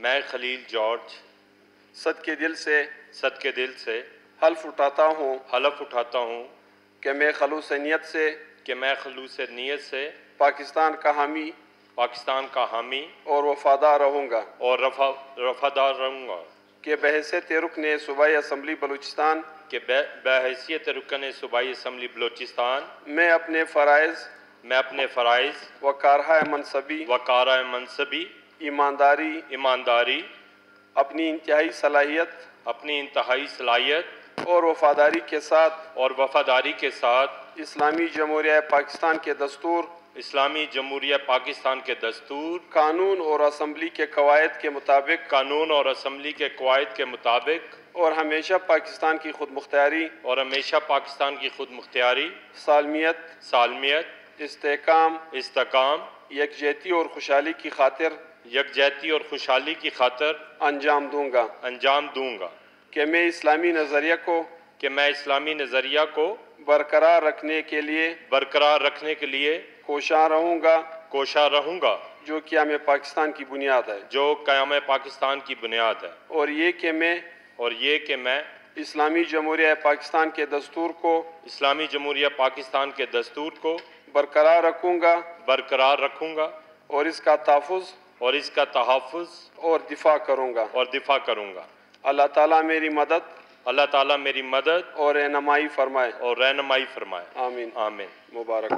मैं खलील जॉर्ज सद के दिल से हल्फ उठाता हूँ कि मैं खलूस नीयत से पाकिस्तान का हामी और वफादार रहूँगा वफादार रहूँगा कि बहैसियत रुकन सूबाई असम्बली बलूचिस्तान कि बहैसियत रुकन सूबाई असम्बली बलूचिस्तान मैं अपने फ़राइज़ व कारहा मनसबी ईमानदारी अपनी इंतहाई सलाहियत और वफादारी के साथ इस्लामी जमहूरिया पाकिस्तान के दस्तूर कानून और असम्बली के कवायद के मुताबिक और हमेशा पाकिस्तान की खुद मुख्तियारी सालमियत इस्तेकाम यकजहती और खुशहाली की खातिर अंजाम दूंगा कि मैं इस्लामी नज़रिया को बरकरार रखने के लिए कोशा रहूँगा जो क़याम पाकिस्तान की बुनियाद है और ये कि मैं इस्लामी जमहूरिया पाकिस्तान के दस्तूर को बरकरार रखूँगा और इसका तहफ़्फ़ुज़ और दिफा करूँगा। अल्लाह ताला मेरी मदद और रहनुमाई फरमाए आमीन आमीन। मुबारक।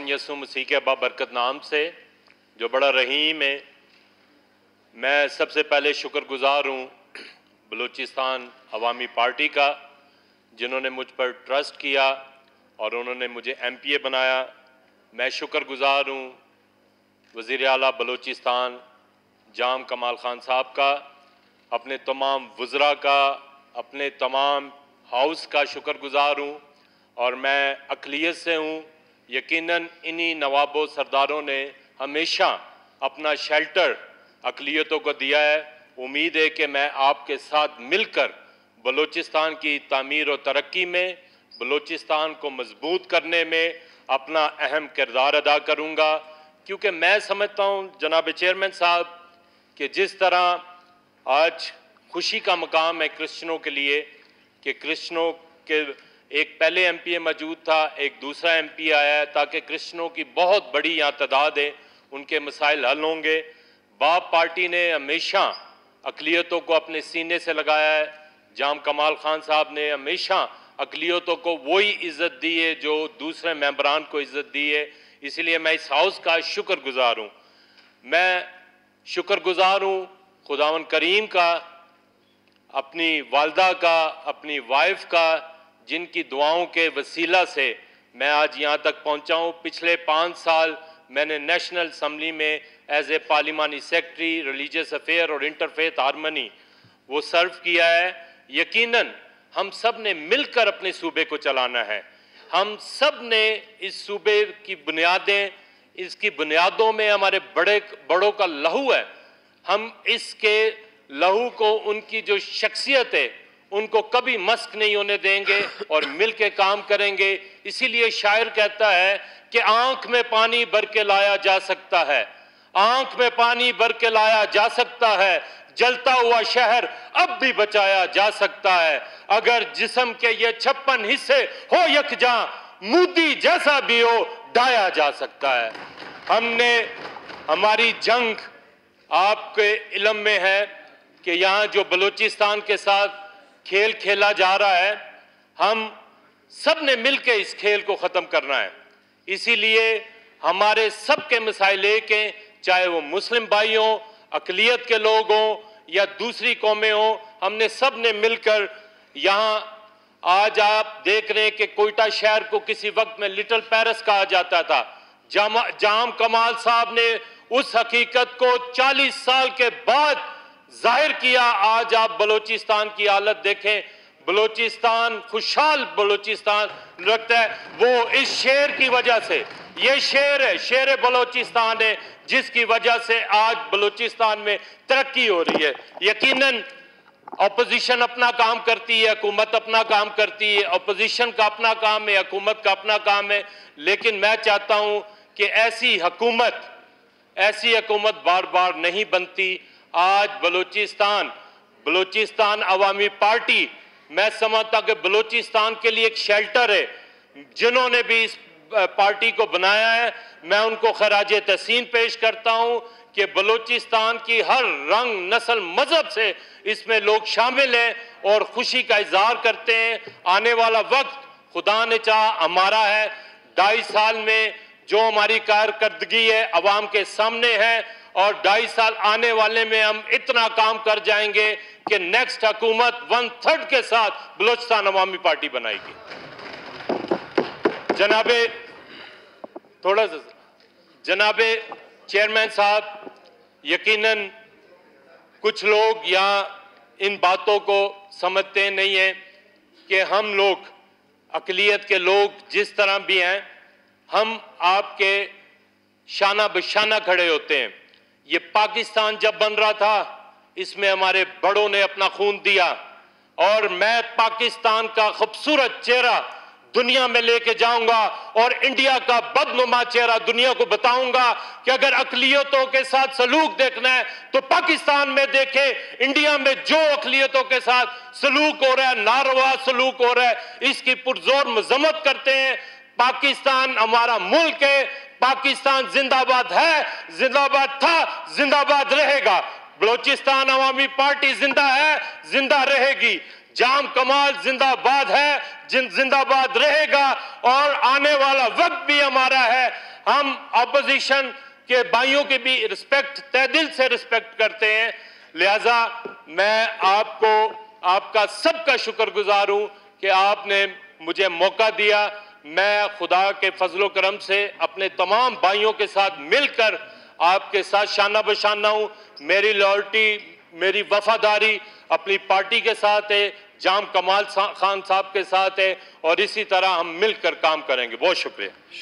यसु मसीह के बाबरकत नाम से जो बड़ा रहीम है, मैं सबसे पहले शुक्रगुजार हूँ बलूचिस्तान अवामी पार्टी का, जिन्होंने मुझ पर ट्रस्ट किया और उन्होंने मुझे MPA बनाया। मैं शुक्रगुजार हूँ वज़ीर आला बलूचिस्तान जाम कमाल खान साहब का, अपने तमाम वज़रा का, अपने तमाम हाउस का शुक्रगुजार हूँ और मैं अक़लियत से हूँ। यकीनन इन्हीं नवाबों सरदारों ने हमेशा अपना शेल्टर अक़लियतों को दिया है। उम्मीद है कि मैं आपके साथ मिलकर बलूचिस्तान की तामीर और तरक्की में, बलूचिस्तान को मजबूत करने में अपना अहम किरदार अदा करूँगा, क्योंकि मैं समझता हूँ जनाब चेयरमैन साहब कि जिस तरह आज खुशी का मकाम है क्रिश्चियनों के लिए कि क्रिश्चियनों के एक पहले MPA मौजूद था, एक दूसरा MP आया है, ताकि क्रिश्चियनों की बहुत बड़ी यहाँ तादाद है, उनके मसाइल हल होंगे। बाप पार्टी ने हमेशा अक़लियतों को अपने सीने से लगाया है। जाम कमाल खान साहब ने हमेशा अक़लियतों को वही इज़्ज़त दी है जो दूसरे मेंबरान को इज़्ज़त दी है। इसलिए मैं इस हाउस का शुक्रगुजार हूँ। मैं शुक्रगुजार हूँ खुदावन करीम का, अपनी वालदा का, अपनी वाइफ का, जिनकी दुआओं के वसीला से मैं आज यहाँ तक पहुँचा हूँ। पिछले 5 साल मैंने नेशनल असम्बली में as a parliamentary secretary, religious affair और इंटरफेथ हारमनी वो सर्व किया है। यकीनन हम सब ने मिलकर अपने सूबे को चलाना है। हम सब ने इस सूबे की बुनियादें, इसकी बुनियादों में हमारे बड़ों का लहू है। हम इसके लहू को, उनकी जो शख्सियत है, उनको कभी मस्क नहीं होने देंगे और मिल के काम करेंगे। इसीलिए शायर कहता है कि आंख में पानी भर के लाया जा सकता है, आंख में पानी भर के लाया जा सकता है, जलता हुआ शहर अब भी बचाया जा सकता है। अगर जिस्म के ये 56 हिस्से हो यकजा, मोदी जैसा भी हो डाया जा सकता है। हमारी जंग आपके इल्म में है कि यहाँ जो बलूचिस्तान के साथ खेल खेला जा रहा है, हम सब ने मिलकर इस खेल को ख़त्म करना है। इसीलिए हमारे सब के मसाइल एक हैं, चाहे वो मुस्लिम भाई हों, अक़लियत के लोग हों या दूसरी कौमें हों। हमने सब ने मिलकर यहाँ, आज आप देख रहे हैं कि कोयटा शहर को किसी वक्त में लिटिल पेरिस कहा जाता था। जाम कमाल साहब ने उस हकीकत को 40 साल के बाद जाहिर किया। आज आप बलूचिस्तान की हालत देखें, बलूचिस्तान खुशहाल बलूचिस्तान लगता है। वो इस शेर की वजह से, ये शेर है, शेर बलूचिस्तान है, जिसकी वजह से आज बलूचिस्तान में तरक्की हो रही है। यकीनन अपोजिशन अपना काम करती है, हुकूमत अपना काम करती है। अपोजिशन का अपना काम है, हुकूमत का अपना काम है। लेकिन मैं चाहता हूं कि ऐसी हुकूमत बार बार नहीं बनती। आज बलूचिस्तान अवामी पार्टी, मैं समझता कि बलूचिस्तान के लिए एक शेल्टर है। जिन्होंने भी इस पार्टी को बनाया है, मैं उनको खराज तहसीन पेश करता हूं कि बलूचिस्तान की हर रंग, नस्ल, मजहब से इसमें लोग शामिल हैं और खुशी का इजहार करते हैं। आने वाला वक्त खुदा ने चाहा हमारा है। 2.5 साल में जो हमारी कारकर्दगी है अवाम के सामने है, और 2.5 साल आने वाले में हम इतना काम कर जाएंगे कि नेक्स्ट हुकूमत 1/3 के साथ बलूचिस्तान अवामी पार्टी बनाएगी। जनाबे चेयरमैन साहब, यकीनन कुछ लोग यहाँ इन बातों को समझते नहीं हैं कि हम लोग, अक़लियत के लोग जिस तरह भी हैं, हम आपके शाना बशाना खड़े होते हैं। ये पाकिस्तान जब बन रहा था, इसमें हमारे बड़ों ने अपना खून दिया, और मैं पाकिस्तान का खूबसूरत चेहरा दुनिया में लेके जाऊंगा और इंडिया का बदनुमा चेहरा दुनिया को बताऊंगा कि अगर अक़लियतों के साथ सलूक देखना है तो पाकिस्तान में देखें। इंडिया में जो अक़लियतों के साथ सलूक हो रहा है, नारवा सलूक हो रहा है, इसकी पुरजोर मजम्मत करते हैं। पाकिस्तान हमारा मुल्क है, पाकिस्तान जिंदाबाद है, जिंदाबाद था, जिंदाबाद रहेगा। बलूचिस्तान अवामी पार्टी जिंदा है, जिंदा रहेगी। जाम कमाल जिंदाबाद है, जिंदाबाद रहेगा, और आने वाला वक्त भी हमारा है। हम अपोजिशन के भाइयों की भी रिस्पेक्ट, तहे दिल से रिस्पेक्ट करते हैं। लिहाजा मैं आपका सबका शुक्रगुजार हूं कि आपने मुझे मौका दिया। मैं खुदा के फजलो करम से अपने तमाम भाइयों के साथ मिलकर आपके साथ शाना बशाना हूं। मेरी लॉयल्टी, मेरी वफादारी अपनी पार्टी के साथ है, जाम कमाल खान साहब के साथ है, और इसी तरह हम मिलकर काम करेंगे। बहुत शुक्रिया।